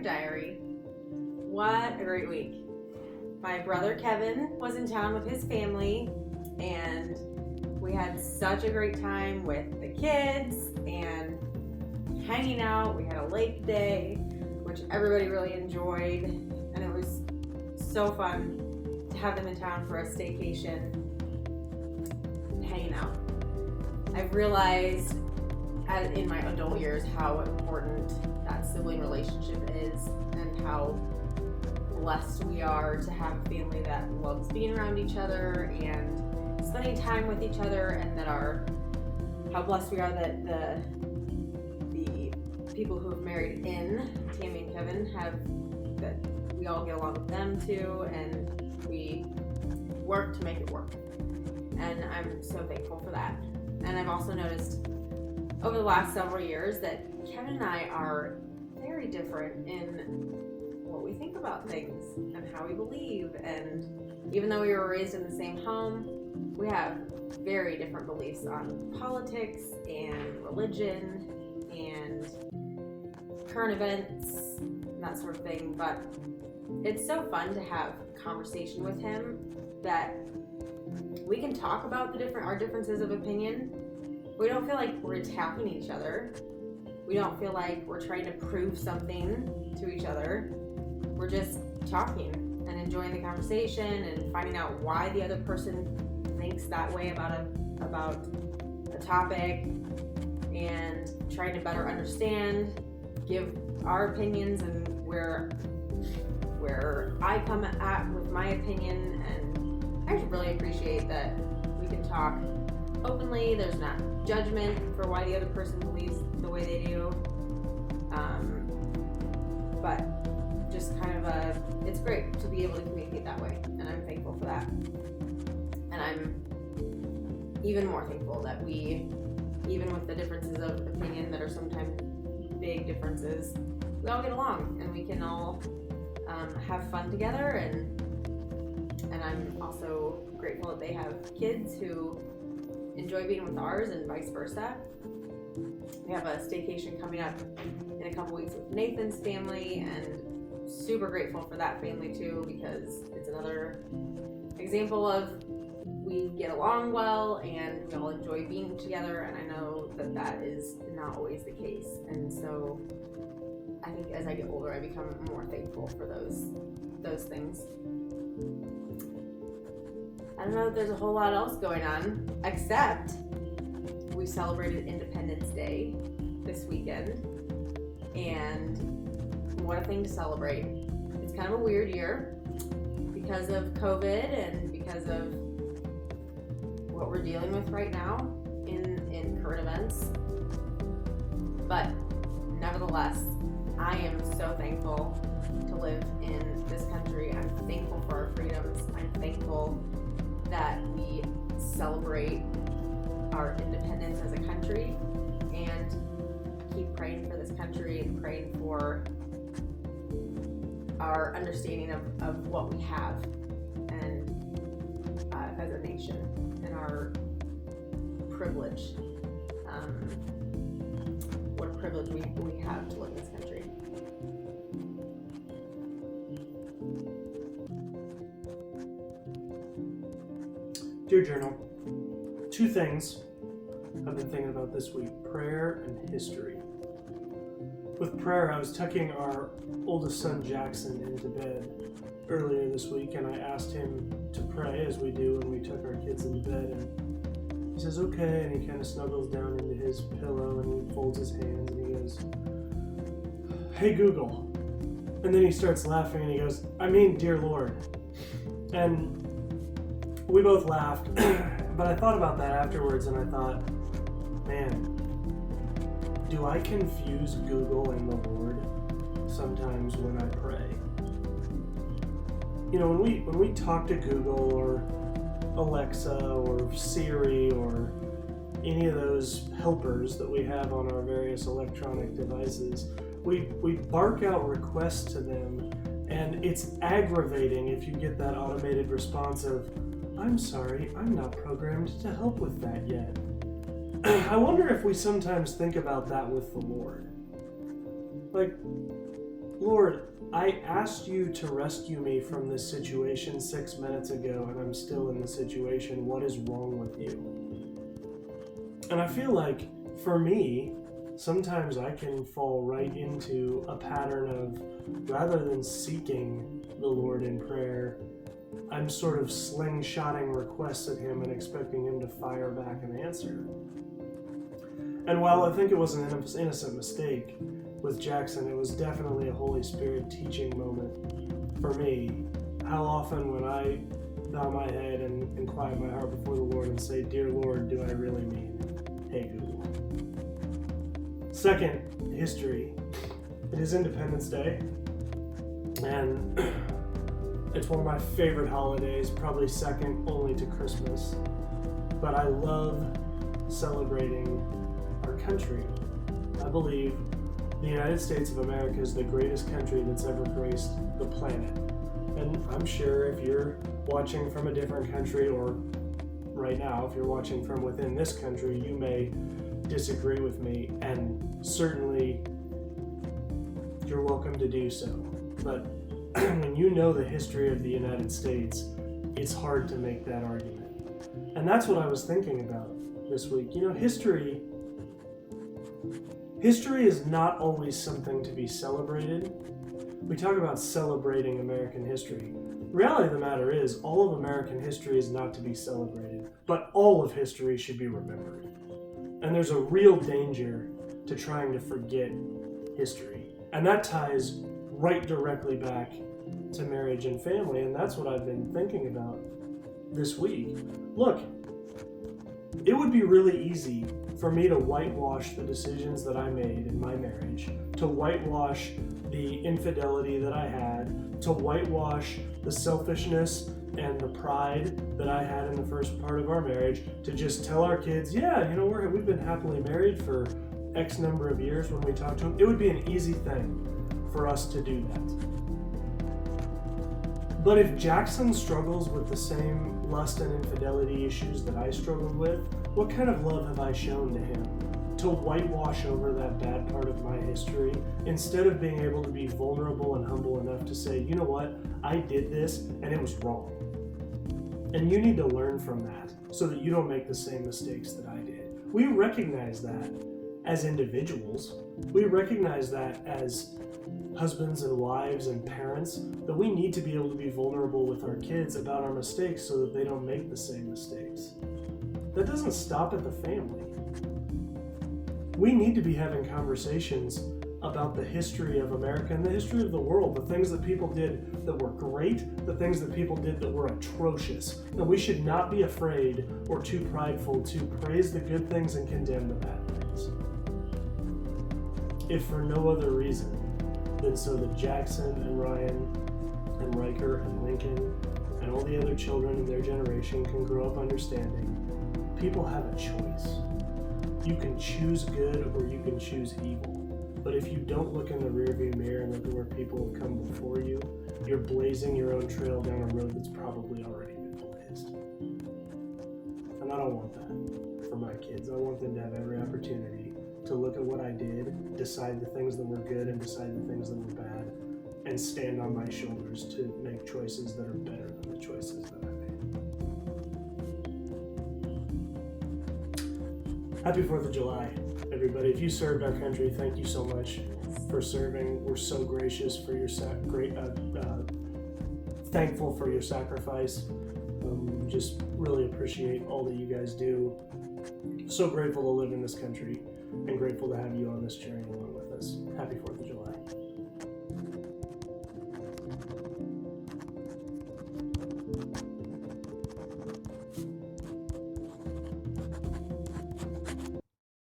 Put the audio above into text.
Diary. What a great week. My brother Kevin was in town with his family, and we had such a great time with the kids and hanging out. We had a lake day, which everybody really enjoyed, and it was so fun to have them in town for a staycation and hanging out. I've realized in my adult years how important that sibling relationship is, and how blessed we are to have a family that loves being around each other and spending time with each other, and how blessed we are that the people who have married in, Tammy and Kevin, that we all get along with them too, and we work to make it work. And I'm so thankful for that. And I've also noticed over the last several years that Kevin and I are very different in what we think about things and how we believe. And even though we were raised in the same home, we have very different beliefs on politics and religion and current events and that sort of thing. But it's so fun to have a conversation with him that we can talk about our differences of opinion. We don't feel like we're attacking each other. We don't feel like we're trying to prove something to each other. We're just talking and enjoying the conversation and finding out why the other person thinks that way about a topic, and trying to better understand, give our opinions and where I come at with my opinion. And I really appreciate that we can talk openly. There's not judgment for why the other person believes the way they do. But just kind of it's great to be able to communicate that way, and I'm thankful for that. And I'm even more thankful that we, even with the differences of opinion that are sometimes big differences, we all get along and we can all have fun together. And I'm also grateful that they have kids who enjoy being with ours and vice versa. We have a staycation coming up in a couple weeks with Nathan's family, and super grateful for that family too, because it's another example of we get along well and we all enjoy being together. And I know that is not always the case, and so I think as I get older I become more thankful for those things. I don't know if there's a whole lot else going on, except we celebrated Independence Day this weekend, and what a thing to celebrate. It's kind of a weird year because of COVID and because of what we're dealing with right now in current events. But nevertheless, I am so thankful to live in this country. I'm thankful for our freedoms. I'm thankful that we celebrate our independence as a country, and keep praying for this country and praying for our understanding of what we have and as a nation, and our privilege. What a privilege we have to live in this country. Dear Journal, 2 things I've been thinking about this week: prayer and history. With prayer, I was tucking our oldest son Jackson into bed earlier this week, and I asked him to pray, as we do when we tuck our kids into bed, and he says okay, and he kind of snuggles down into his pillow and he folds his hands and he goes, "Hey Google," and then he starts laughing and he goes, "I mean, dear Lord." And we both laughed, but I thought about that afterwards, and I thought, man, do I confuse Google and the Lord sometimes when I pray? You know, when we talk to Google or Alexa or Siri or any of those helpers that we have on our various electronic devices, we bark out requests to them, and it's aggravating if you get that automated response of, "I'm sorry, I'm not programmed to help with that yet." I wonder if we sometimes think about that with the Lord. Like, Lord, I asked you to rescue me from this situation 6 minutes ago, and I'm still in the situation. What is wrong with you? And I feel like, for me, sometimes I can fall right into a pattern of, rather than seeking the Lord in prayer, I'm sort of slingshotting requests at him and expecting him to fire back an answer. And while I think it was an innocent mistake with Jackson, it was definitely a Holy Spirit teaching moment for me. How often when I bow my head and quiet my heart before the Lord and say, "Dear Lord, do I really mean, hey Google?" Second, history. It is Independence Day, and it's one of my favorite holidays, probably second only to Christmas. But I love celebrating our country. I believe the United States of America is the greatest country that's ever graced the planet. And I'm sure if you're watching from a different country, or right now, if you're watching from within this country, you may disagree with me, and certainly you're welcome to do so. But when you know the history of the United States, it's hard to make that argument. And that's what I was thinking about this week. You know, history is not always something to be celebrated. We talk about celebrating American history. The reality of the matter is, all of American history is not to be celebrated, but all of history should be remembered. And there's a real danger to trying to forget history. And that ties right directly back to marriage and family, and that's what I've been thinking about this week. Look, it would be really easy for me to whitewash the decisions that I made in my marriage, to whitewash the infidelity that I had, to whitewash the selfishness and the pride that I had in the first part of our marriage, to just tell our kids, yeah, you know, we've been happily married for X number of years when we talk to them. It would be an easy thing for us to do that. But if Jackson struggles with the same lust and infidelity issues that I struggled with, what kind of love have I shown to him to whitewash over that bad part of my history, instead of being able to be vulnerable and humble enough to say, you know what, I did this and it was wrong. And you need to learn from that so that you don't make the same mistakes that I did. We recognize that as individuals. We recognize that as husbands and wives and parents, that we need to be able to be vulnerable with our kids about our mistakes so that they don't make the same mistakes. That doesn't stop at the family. We need to be having conversations about the history of America and the history of the world, the things that people did that were great, the things that people did that were atrocious. And we should not be afraid or too prideful to praise the good things and condemn the bad things. If for no other reason than so that Jackson and Ryan and Riker and Lincoln and all the other children in their generation can grow up understanding people have a choice. You can choose good or you can choose evil. But if you don't look in the rearview mirror and look at where people have come before you, you're blazing your own trail down a road that's probably already been blazed. And I don't want that for my kids. I want them to have every opportunity to look at what I did, decide the things that were good and decide the things that were bad, and stand on my shoulders to make choices that are better than the choices that I made. Happy 4th of July, everybody. If you served our country, thank you so much for serving. We're so gracious for your thankful for your sacrifice. Just really appreciate all that you guys do. So grateful to live in this country and grateful to have you on this journey along with us. Happy 4th of July.